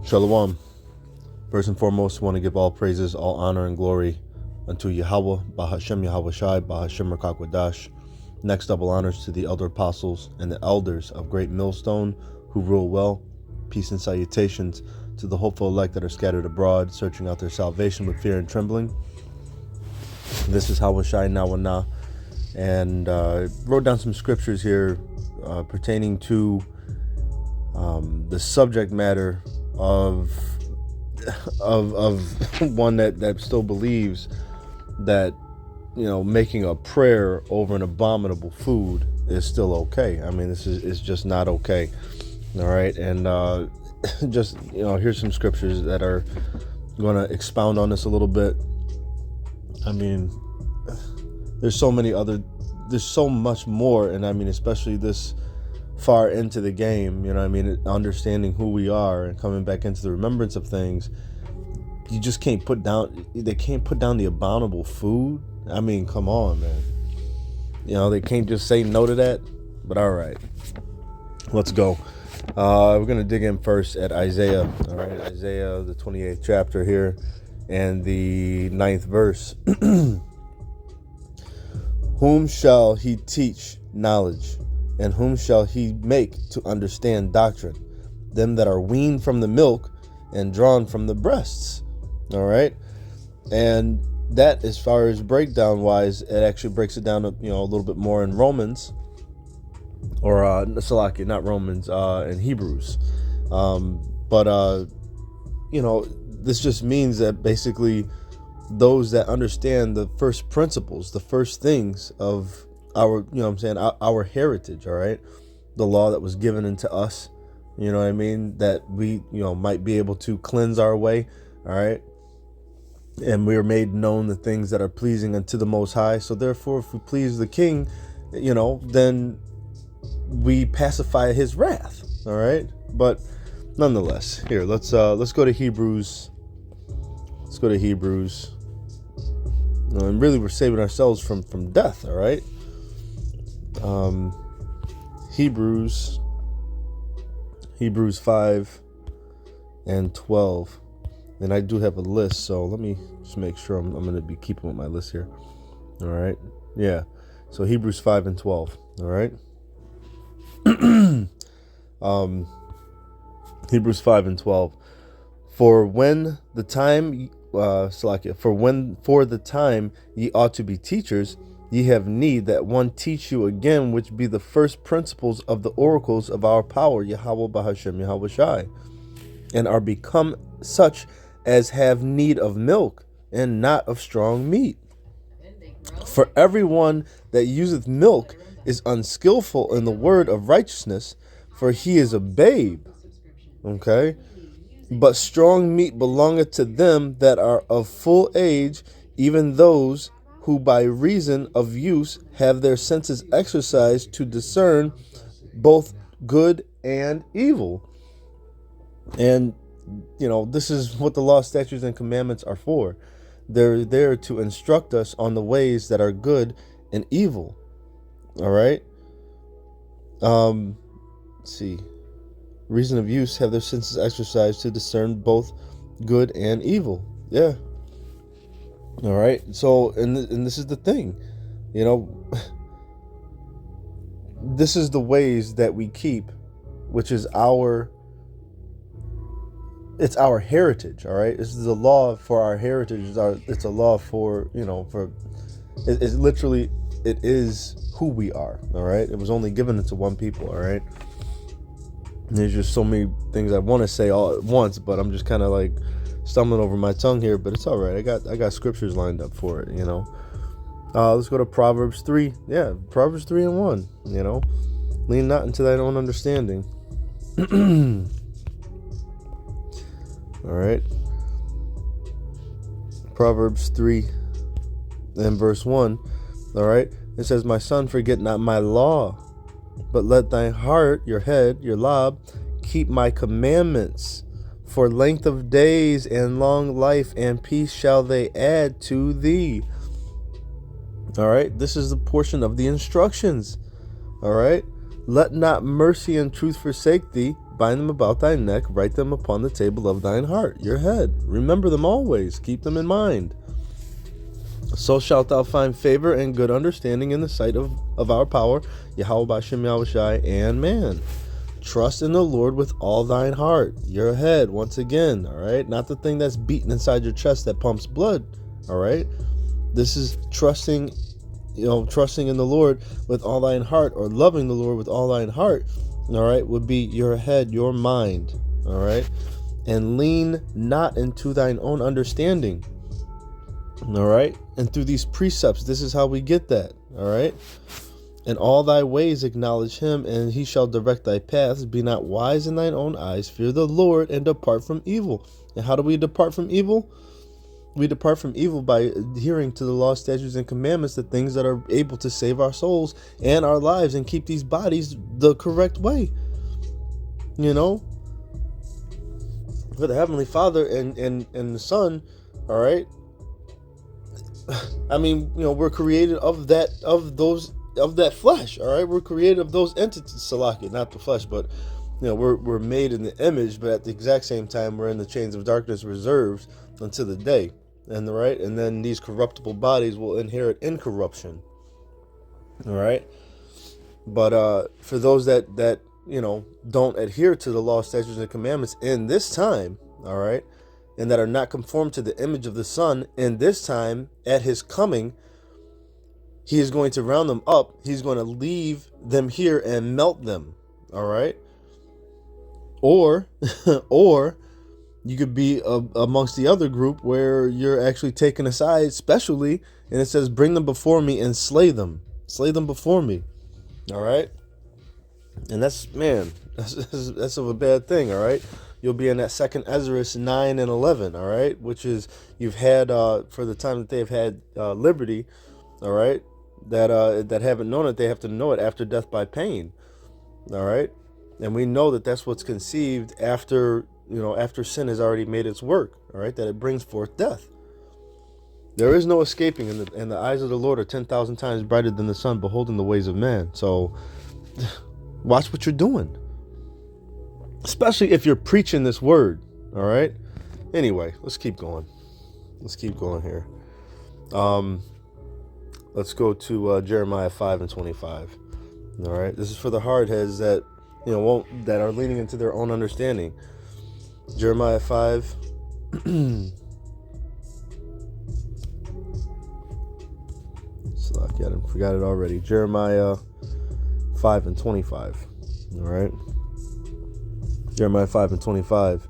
Shalom. First and foremost, I want to give all praises, all honor, and glory unto Yahweh, Bahashem Yahweh Shai, Bahashem Rakakwadash. Next, double honors to the elder apostles and the elders of Great Millstone who rule well. Peace and salutations to the hopeful elect that are scattered abroad, searching out their salvation with fear and trembling. This is Yahweh Shai Nawana, and wrote down some scriptures here pertaining to the subject matter of one that still believes that, you know, making a prayer over an abominable food is still okay. I mean, this is just not okay. All right, and just, you know, here's some scriptures that are going to expound on this a little bit. I mean, there's so much more, and I mean, especially this far into the game, you know what I mean, understanding who we are and coming back into the remembrance of things. You just can't they can't put down the abominable food. I mean, come on, man. You know, they can't just say no to that. But all right, let's go. We're going to dig in first at Isaiah. All right, Isaiah, the 28th chapter here, and the 9th verse. Whom shall he teach knowledge? And whom shall he make to understand doctrine? Them that are weaned from the milk and drawn from the breasts. All right. And that, as far as breakdown wise, it actually breaks it down, you know, a little bit more in Romans, or Salakia, not Romans, in Hebrews. But you know, this just means that basically those that understand the first principles, the first things of our, you know what I'm saying, our heritage, all right, the law that was given unto us, you know what I mean, that we, you know, might be able to cleanse our way, all right, and we are made known the things that are pleasing unto the Most High. So therefore, if we please the King, you know, then we pacify his wrath, all right. But nonetheless, here, let's go to Hebrews. Let's go to Hebrews. And really, we're saving ourselves from death, all right. Hebrews 5 and 12, and I do have a list, so let me just make sure I'm going to be keeping with my list here. All right, yeah. So Hebrews 5 and 12. All right. Hebrews 5 and 12. For the time ye ought to be teachers, ye have need that one teach you again, which be the first principles of the oracles of our power, Yahweh Bahashem Yahweh Shai, and are become such as have need of milk and not of strong meat. For everyone that useth milk is unskillful in the word of righteousness, for he is a babe. Okay? But strong meat belongeth to them that are of full age, even those who by reason of use have their senses exercised to discern both good and evil. And, you know, this is what the law, statutes, and commandments are for. They're there to instruct us on the ways that are good and evil. All right. Let's see. Reason of use have their senses exercised to discern both good and evil. Yeah. All right. So, and this is the thing, you know, this is the ways that we keep, which is it's our heritage. All right. This is a law for our heritage. It's a law for, you know, it's literally, it is who we are. All right. It was only given to one people. All right. There's just so many things I want to say all at once, but I'm just kind of like stumbling over my tongue here, but it's all right. I got scriptures lined up for it, you know. Let's go to Proverbs 3. Yeah, Proverbs 3 and 1, you know. Lean not into thine own understanding. All right. Proverbs 3 and verse 1. All right. It says, my son, forget not my law, but let thy heart, your head, your lob, keep my commandments. For length of days and long life and peace shall they add to thee. All right. This is the portion of the instructions. All right. Let not mercy and truth forsake thee. bind them about thy neck, write them upon the table of thine heart, your head. Remember them always, keep them in mind. So shalt thou find favor and good understanding in the sight of our power, Yahweh B'Shem Yahushai, and man. Trust in the Lord with all thine heart, your head, once again, all right? Not the thing that's beating inside your chest that pumps blood, all right? This is trusting in the Lord with all thine heart, or loving the Lord with all thine heart, all right, would be your head, your mind, all right? And lean not into thine own understanding, all right? And through these precepts, this is how we get that, all right? In all thy ways acknowledge him, and he shall direct thy paths. Be not wise in thine own eyes. Fear the Lord, and depart from evil. And how do we depart from evil? We depart from evil by adhering to the law, statutes, and commandments, the things that are able to save our souls and our lives and keep these bodies the correct way. You know? For the Heavenly Father and the Son, all right? I mean, we're created of that flesh, all right? We're created of those entities, Salaki, not the flesh, but we're made in the image, but at the exact same time we're in the chains of darkness reserved until the day, and then these corruptible bodies will inherit incorruption, all right? But for those that don't adhere to the law, statutes, and commandments in this time, all right, and that are not conformed to the image of the Son in this time, at his coming, he is going to round them up. He's going to leave them here and melt them. All right. Or you could be amongst the other group where you're actually taken aside, specially, and it says, bring them before me and slay them. Slay them before me. All right. And that's of a bad thing. All right. You'll be in that 2nd Ezra 9 and 11. All right. Which is, you've had, for the time that they've had liberty. All right. That haven't known it, they have to know it after death by pain. All right. And we know that that's what's conceived after sin has already made its work. All right. That it brings forth death. There is no escaping, and the eyes of the Lord are 10,000 times brighter than the sun, beholding the ways of man. So watch what you're doing, especially if you're preaching this word. All right. Anyway, let's keep going. Let's keep going here. Let's go to Jeremiah 5 and 25. All right. This is for the hardheads that that are leaning into their own understanding. Jeremiah 5. I forgot it already. Jeremiah 5 and 25. All right. Jeremiah 5 and 25.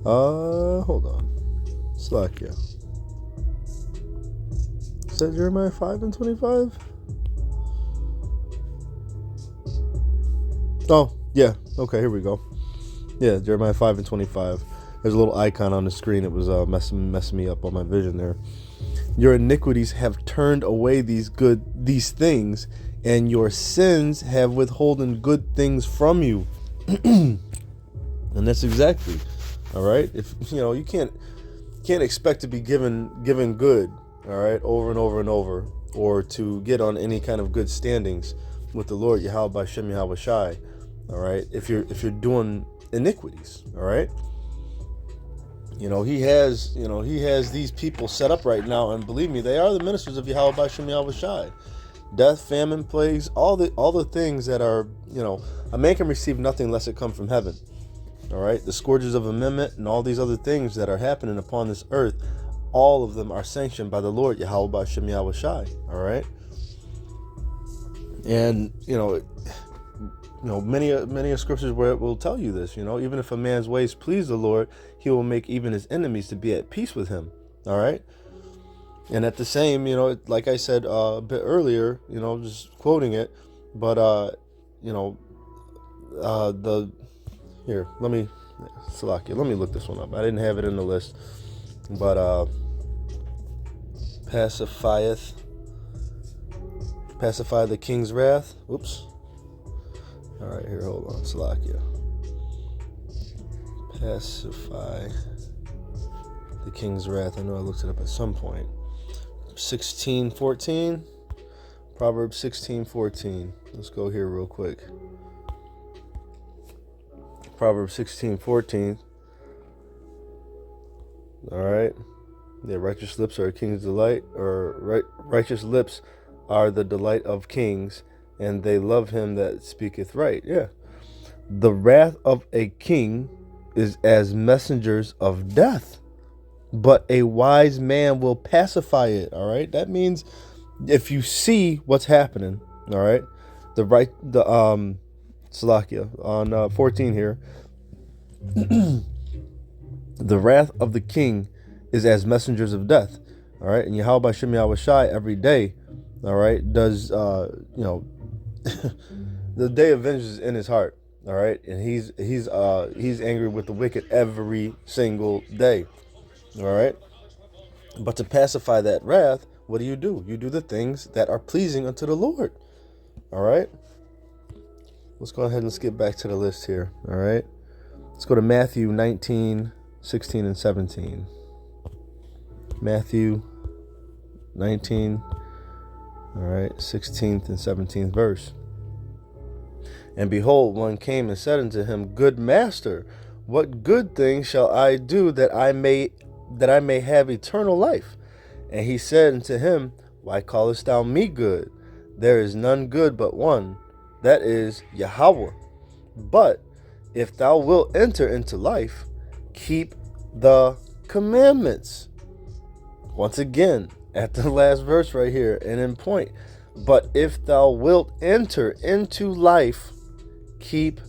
Hold on. Slakia. Is that Jeremiah 5 and 25? Oh, yeah. Okay, here we go. Yeah, Jeremiah 5 and 25. There's a little icon on the screen. It was messing me up on my vision there. Your iniquities have turned away these things, and your sins have withholden good things from you. And that's exactly, all right? If you can't expect to be given good, all right, over and over and over, or to get on any kind of good standings with the Lord, Yahweh B'Shem Yahushai, all right, if you're doing iniquities, all right. He has these people set up right now, and believe me, they are the ministers of Yahweh B'Shem Yahushai. Death, famine, plagues, all the things that are, a man can receive nothing unless it come from heaven. All right, the scourges of amendment and all these other things that are happening upon this earth, all of them are sanctioned by the Lord Yahweh B'Shem Yahushai. All right, and many scriptures where it will tell you this. Even if a man's ways please the Lord, he will make even his enemies to be at peace with him. All right. And at the same, like I said a bit earlier, just quoting it, but let me look this one up. I didn't have it in the list, but pacify the king's wrath. Oops. All right, here, hold on. Salakia. Pacify the king's wrath. I know I looked it up at some point. 16:14. Proverbs 16:14. Let's go here real quick. Proverbs 16:14. All right. Yeah, righteous lips are a king's delight, or righteous lips are the delight of kings, and they love him that speaketh right. Yeah. The wrath of a king is as messengers of death, but a wise man will pacify it. All right. That means if you see what's happening, all right, Salakia on 14 here, the wrath of the king is as messengers of death. All right. And Yahweh Shem Yahweh Shai every day, all right, does, the day of vengeance is in his heart. All right. And he's angry with the wicked every single day. All right. But to pacify that wrath, what do? You do the things that are pleasing unto the Lord. All right. Let's go ahead and skip back to the list here. All right. Let's go to Matthew 19, 16, and 17. Matthew 19, all right, 16th and 17th verse. And behold, one came and said unto him, Good master, what good thing shall I do that I may have eternal life? And he said unto him, Why callest thou me good? There is none good but one, that is Yahweh. But if thou wilt enter into life, keep the commandments. Once again, at the last verse right here, and in point. But if thou wilt enter into life, keep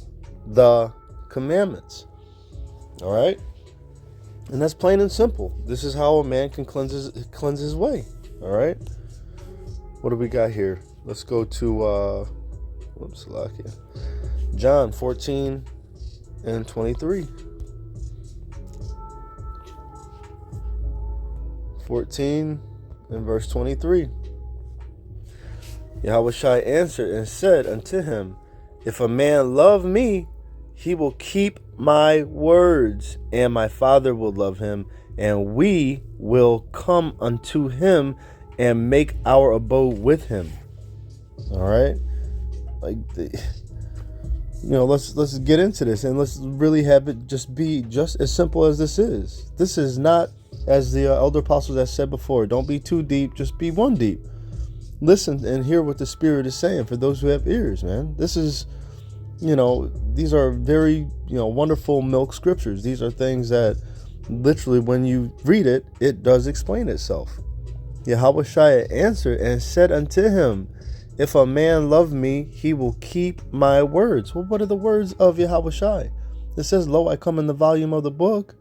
the commandments. All right? And that's plain and simple. This is how a man can cleanse his way. All right? What do we got here? Let's go to John 14 and 23. 14 and verse 23. Yahweh Shai answered and said unto him, If a man love me, he will keep my words, and my Father will love him, and we will come unto him and make our abode with him. All right, let's get into this, and let's really have it just be just as simple as this is. This is not, as the elder apostles have said before, don't be too deep, just be one deep. Listen and hear what the Spirit is saying for those who have ears, man. This is, these are very, wonderful milk scriptures. These are things that literally when you read it, it does explain itself. Yahweh Shai answered and said unto him, If a man love me, he will keep my words. Well, what are the words of Yahweh Shai? It says, Lo, I come in the volume of the book.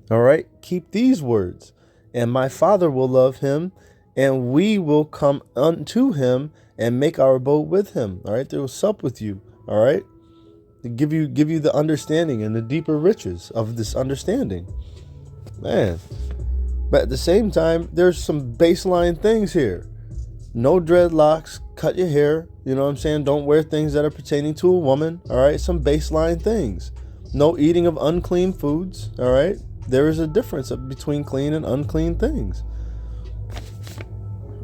All right, keep these words, and my Father will love him, and we will come unto him and make our abode with him. All right, they will sup with you. All right, to give you the understanding and the deeper riches of this understanding, man. But at the same time, there's some baseline things here. No dreadlocks, cut your hair. You know what I'm saying? Don't wear things that are pertaining to a woman. All right, some baseline things. No eating of unclean foods. All right. There is a difference between clean and unclean things.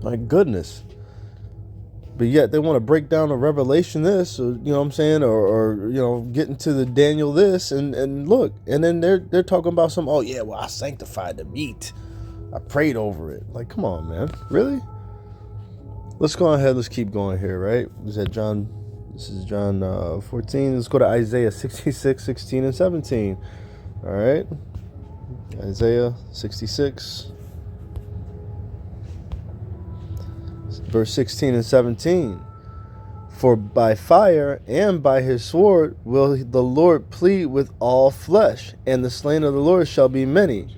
My goodness. But yet they want to break down a Revelation this, or, you know what I'm saying, or get into the Daniel this, and look, and then they're talking about some, oh yeah, well, I sanctified the meat. I prayed over it. Like, come on, man. Really? Let's go ahead. Let's keep going here, right? This is John 14. Let's go to Isaiah 66, 16, and 17. All right. Isaiah 66, verse 16 and 17. For by fire and by his sword will the Lord plead with all flesh, and the slain of the Lord shall be many.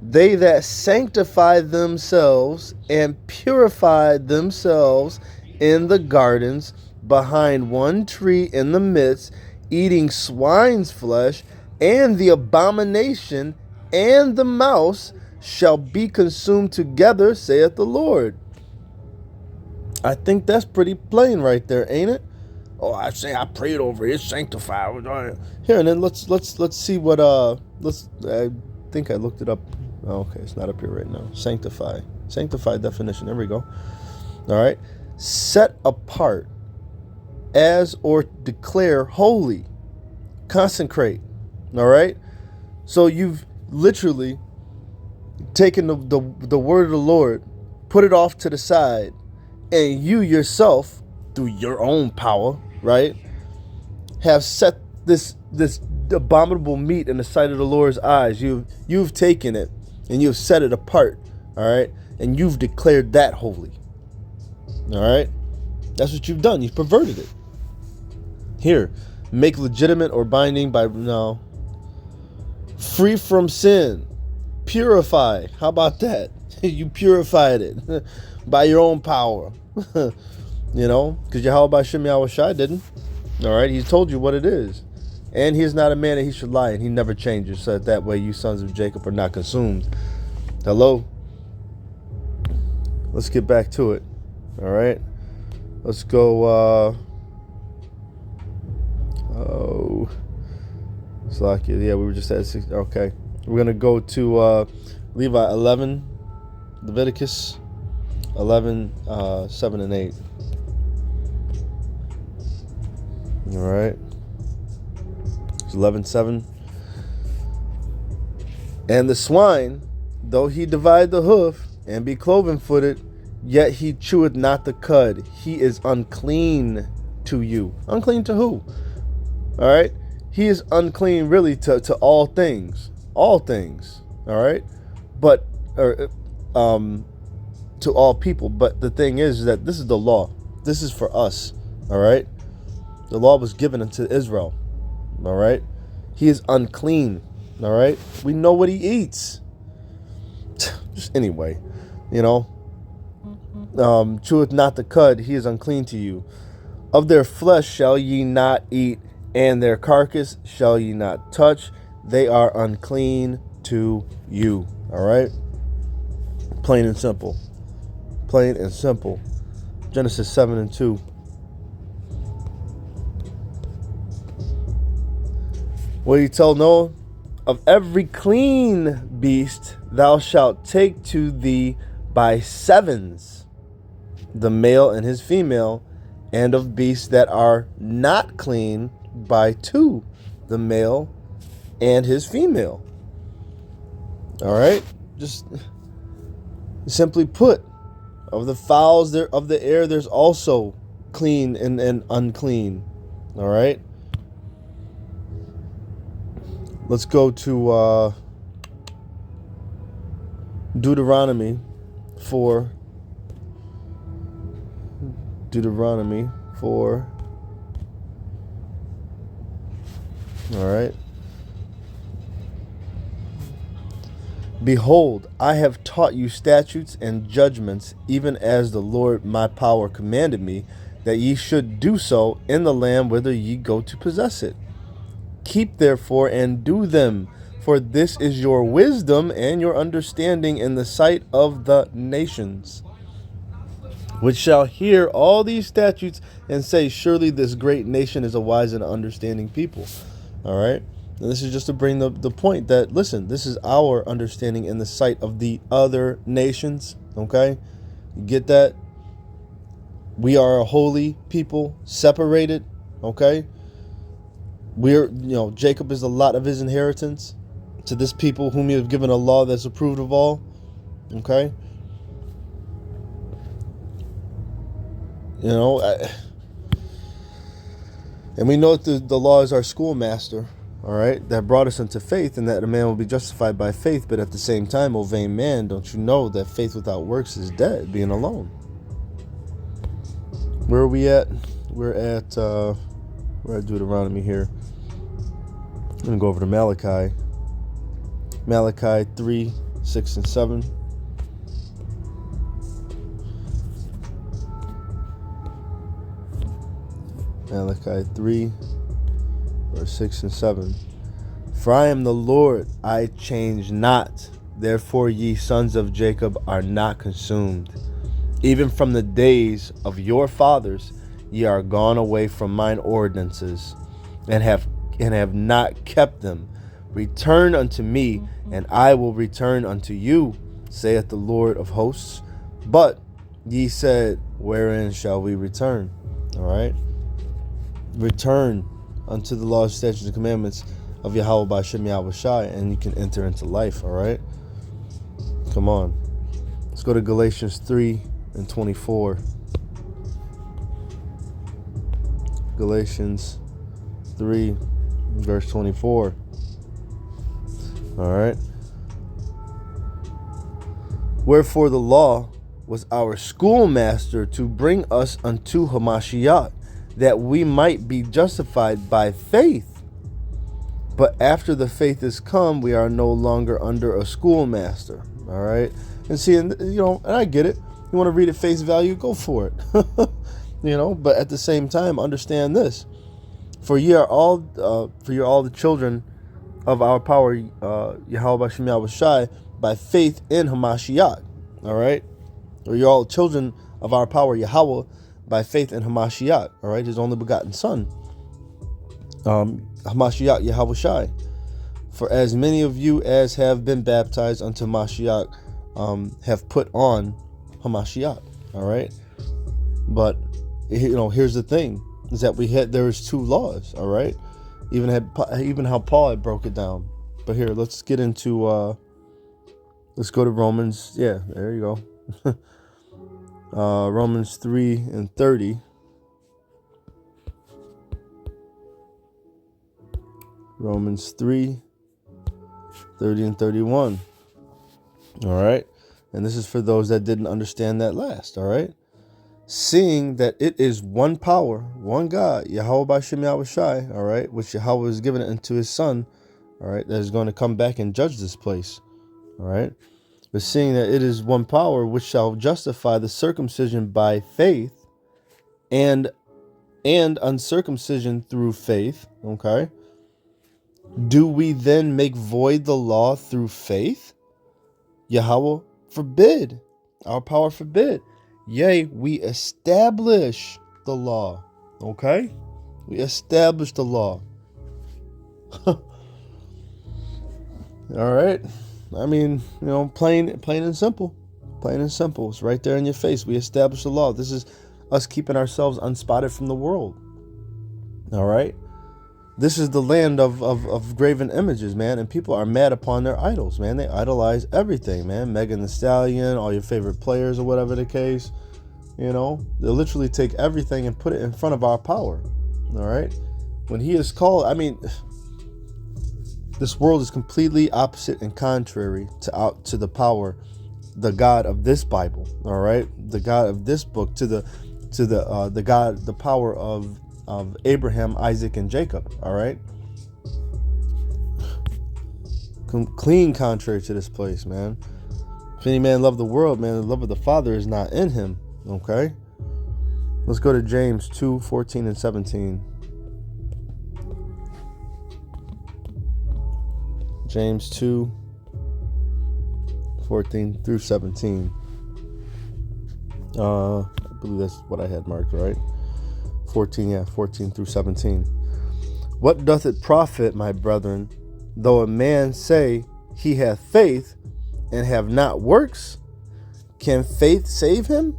They that sanctify themselves and purify themselves in the gardens behind one tree in the midst, eating swine's flesh, and the abomination and the mouse shall be consumed together, saith the Lord. I think that's pretty plain right there, ain't it? Oh, I prayed over it, it's sanctified. Here, and then let's see what I think I looked it up. Oh, okay, it's not up here right now. Sanctify definition. There we go. All right. Set apart as or declare holy. Consecrate. All right. So you've literally taken the word of the Lord, put it off to the side, and you yourself, through your own power, right, have set this abominable meat in the sight of the Lord's eyes. You've taken it and you've set it apart, all right, and you've declared that holy. All right, that's what you've done. You've perverted it. Here, make legitimate or binding by no. Free from sin, purify. How about that? You purified it by your own power. Because Yahweh Shem Yahweh Shai didn't. All right, He's told you what it is. And He is not a man that He should lie, and He never changes, so that way you sons of Jacob are not consumed. Hello? Let's get back to it. All right? Let's go, Slakia. Yeah, we were just at 6. Okay. We're going to go to Levi 11, Leviticus 11, 7 and 8. All right. It's 11:7. And the swine, though he divide the hoof and be cloven-footed, yet he cheweth not the cud. He is unclean to you. Unclean to who? All right. He is unclean really to all things. All things. All right. But to all people. But the thing is that this is the law. This is for us. All right. The law was given unto Israel. All right. He is unclean. All right. We know what he eats. Just anyway, cheweth not the cud. He is unclean to you. Of their flesh shall ye not eat, and their carcass shall ye not touch. They are unclean to you. All right. Plain and simple. Plain and simple. Genesis 7:2. What did he tell Noah? Of every clean beast thou shalt take to thee by sevens, the male and his female, and of beasts that are not clean by two, the male and his female. All right? Just simply put, of the fowls there of the air, there's also clean and unclean. All right? Let's go to Deuteronomy 4. Deuteronomy 4. All right. Behold, I have taught you statutes and judgments, even as the Lord my power commanded me, that ye should do so in the land whither ye go to possess it. Keep therefore and do them, for this is your wisdom and your understanding in the sight of the nations, which shall hear all these statutes and say, surely this great nation is a wise and understanding people. All right. And this is just to bring the point that, listen, this is our understanding in the sight of the other nations. Okay. You get that? We are a holy people, separated. Okay. We're, Jacob is a lot of his inheritance to this people whom he has given a law that's approved of all. Okay. And we know that the law is our schoolmaster, all right, that brought us into faith, and that a man will be justified by faith. But at the same time, O vain man, don't you know that faith without works is dead, being alone? Where are we at? We're at Deuteronomy here. I'm going to go over to Malachi. Malachi 3, 6, and 7. Malachi 3, verse 6 and 7. For I am the Lord, I change not. Therefore ye sons of Jacob are not consumed. Even from the days of your fathers ye are gone away from mine ordinances, and have not kept them. Return unto me, and I will return unto you, saith the Lord of hosts. But ye said, wherein shall we return? All right. Return. unto the laws, statutes, and commandments of Yahweh by Shem Yahweh Shai, and you can enter into life. All right, come on. Let's go to Galatians 3:24. Galatians 3, verse 24. All right. Wherefore the law was our schoolmaster to bring us unto Hamashiach, that we might be justified by faith. But after the faith is come, we are no longer under a schoolmaster. All right. And see, and I get it. You want to read at face value, go for it. But at the same time, understand this. For ye are all the children of our power, Yahweh Bashem Yahweh Shai, by faith in Hamashiach. All right. Or you're all children of our power, Yahweh, by faith in Hamashiach. All right. His only begotten son. Hamashiach Yahweh Shai. For as many of you as have been baptized unto Mashiach have put on Hamashiach. All right. But here's the thing, is that there's two laws. All right. Even how Paul had broke it down. But here, let's get into let's go to Romans. Yeah, there you go. Romans 3:30. Romans 3:30 and 31. All right. And this is for those that didn't understand that last. All right. Seeing that it is one power, one God, Yahweh Bashem Yahweh Shai, all right, which Yahweh has given it unto his son, all right, that is going to come back and judge this place. All right. But seeing that it is one power which shall justify the circumcision by faith and uncircumcision through faith. Okay. Do we then make void the law through faith? Yahweh forbid. Our power forbid. Yea, we establish the law. Okay? We establish the law. All right. I mean, plain and simple. Plain and simple. It's right there in your face. We establish the law. This is us keeping ourselves unspotted from the world. All right? This is the land of graven images, man. And people are mad upon their idols, man. They idolize everything, man. Megan Thee Stallion, all your favorite players or whatever the case. They'll literally take everything and put it in front of our power. All right? When he is called, this world is completely opposite and contrary to the power, the God of this Bible. All right? The God of this book, to the God, the power of Abraham, Isaac, and Jacob. All right. Clean contrary to this place, man. If any man love the world, man, the love of the Father is not in him. Okay. Let's go to James 2:14 and 17. James 2:14 through 17. I believe that's what I had marked, right? 14 through 17. What doth it profit, my brethren, though a man say he hath faith and have not works? Can faith save him?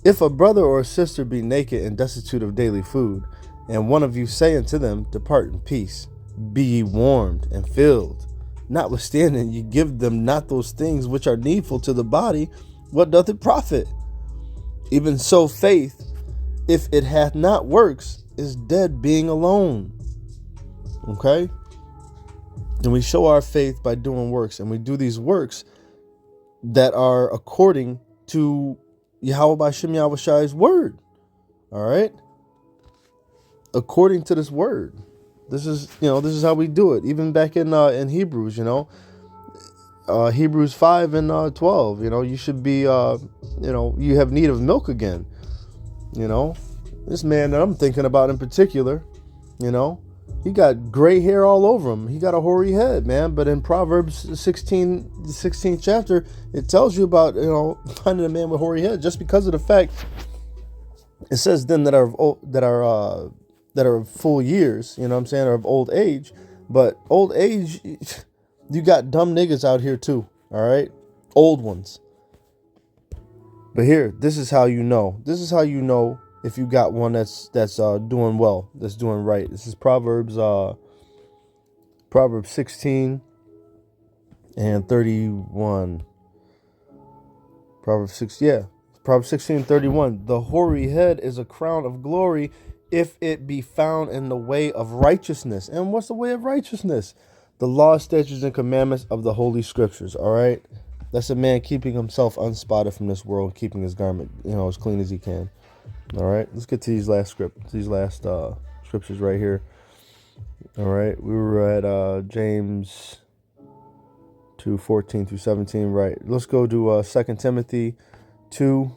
If a brother or a sister be naked and destitute of daily food, and one of you say unto them, depart in peace, be ye warmed and filled, notwithstanding ye give them not those things which are needful to the body, what doth it profit? Even so faith, if it hath not works, is dead being alone. Okay? And we show our faith by doing works, and we do these works that are according to Yahweh Bashem Yahweh Shai's word. All right? According to this word. This is how we do it. Even back in Hebrews, Hebrews 5 and 12, you should be, you have need of milk again. This man that I'm thinking about in particular, he got gray hair all over him. He got a hoary head, man. But in Proverbs 16th chapter, it tells you about, finding a man with hoary head, just because of the fact it says them that are of full years, or of old age. But old age, you got dumb niggas out here too. All right. Old ones. But here, this is how you know. This is how you know if you got one that's doing well, that's doing right. This is Proverbs 16 and 31. Proverbs 16:31. The hoary head is a crown of glory if it be found in the way of righteousness. And what's the way of righteousness? The law, statutes, and commandments of the holy scriptures. All right. That's a man keeping himself unspotted from this world, keeping his garment, as clean as he can. All right. Let's get to these last scriptures right here. All right. We were at James 2:14 through 17. Right. Let's go to 2 Timothy 2.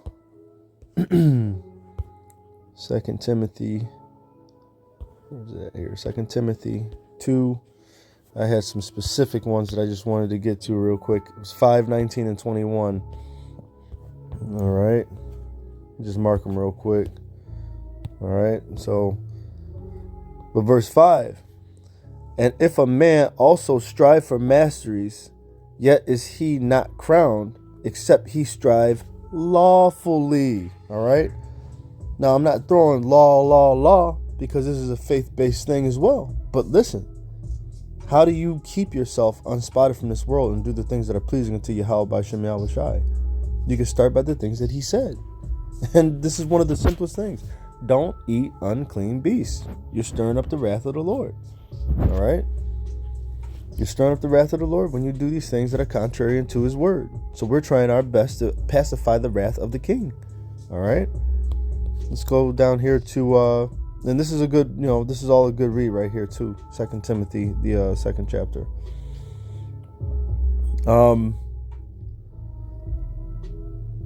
2 Timothy. Where's that here? 2 Timothy 2. I had some specific ones that I just wanted to get to real quick. It was 5, 19, and 21. All right. Just mark them real quick. All right. So, but verse 5. And if a man also strive for masteries, yet is he not crowned, except he strive lawfully. All right. Now, I'm not throwing law, because this is a faith-based thing as well. But listen, how do you keep yourself unspotted from this world and do the things that are pleasing unto Yahweh by Shem Yahweh Shai? You can start by the things that he said. And this is one of the simplest things. Don't eat unclean beasts. You're stirring up the wrath of the Lord. All right? You're stirring up the wrath of the Lord when you do these things that are contrary unto his word. So we're trying our best to pacify the wrath of the king. All right? Let's go down here to, and this is a good, this is all a good read right here too. 2 Timothy, the second chapter.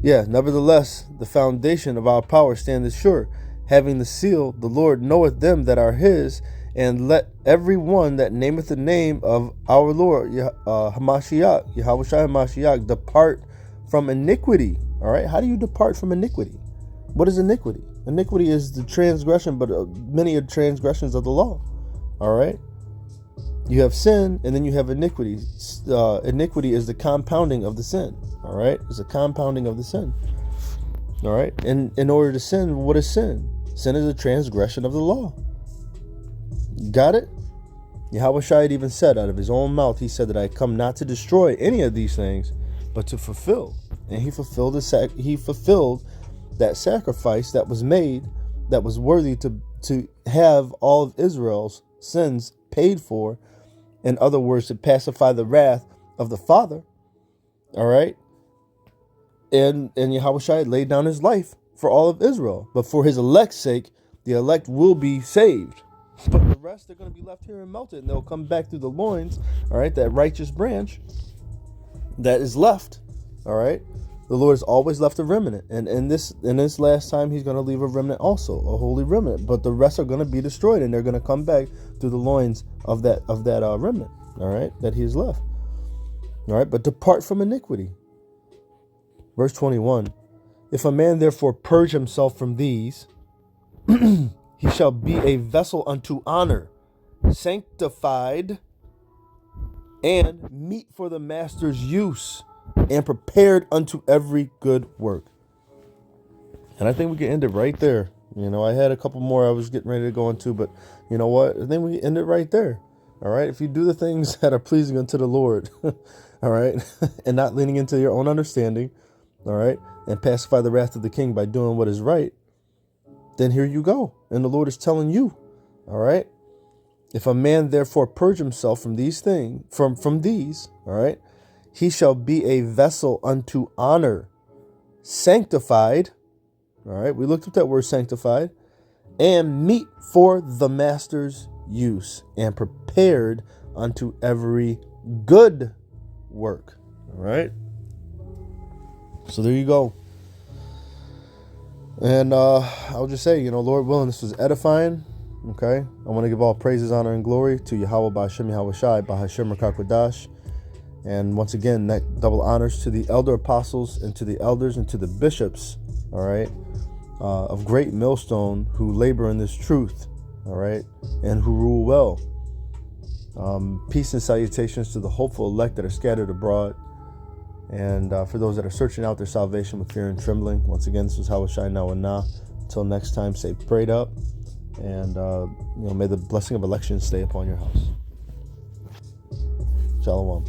Nevertheless, the foundation of our power standeth sure, having the seal, the Lord knoweth them that are his, and let every one that nameth the name of our Lord, Hamashiach, Yahweh Shai Hamashiach, depart from iniquity. All right? How do you depart from iniquity? What is iniquity? Iniquity is the transgression, but many are transgressions of the law. All right? You have sin, and then you have iniquity. Iniquity is the compounding of the sin. All right? It's a compounding of the sin. All right? And in order to sin, what is sin? Sin is a transgression of the law. Got it? Yahweh Shai had even said out of his own mouth, he said that I come not to destroy any of these things, but to fulfill. And he fulfilled that sacrifice that was made, that was worthy to have all of Israel's sins paid for. In other words, to pacify the wrath of the Father. All right? And Yahweh Shai laid down his life for all of Israel. But for his elect's sake, the elect will be saved. But the rest are going to be left here and melted. And they'll come back through the loins, all right, that righteous branch that is left, all right? The Lord has always left a remnant. And in this last time, he's going to leave a remnant also, a holy remnant. But the rest are going to be destroyed, and they're going to come back through the loins of that remnant, all right, that he has left. All right, but depart from iniquity. Verse 21, if a man therefore purge himself from these, he shall be a vessel unto honor, sanctified, and meet for the master's use, and prepared unto every good work. And I think we can end it right there. I had a couple more I was getting ready to go into, but you know what? I think we can end it right there. All right. If you do the things that are pleasing unto the Lord, all right, and not leaning into your own understanding, all right, and pacify the wrath of the king by doing what is right, then here you go. And the Lord is telling you, all right, if a man therefore purge himself from these things, from these, all right, he shall be a vessel unto honor, sanctified. All right, we looked up that word sanctified, and meet for the master's use, and prepared unto every good work. All right. So there you go. And I'll just say, Lord willing, this was edifying. Okay. I want to give all praises, honor, and glory to Yahweh Ba'Shem Yahweh Shai, Ba'Hashem Rakakwadash. And once again, that double honors to the elder apostles and to the elders and to the bishops, all right, of Great Millstone who labor in this truth, all right, and who rule well. Peace and salutations to the hopeful elect that are scattered abroad. And for those that are searching out their salvation with fear and trembling, once again, this is Hawashai Nawana, Until next time, stay prayed up, and may the blessing of election stay upon your house. Shalom.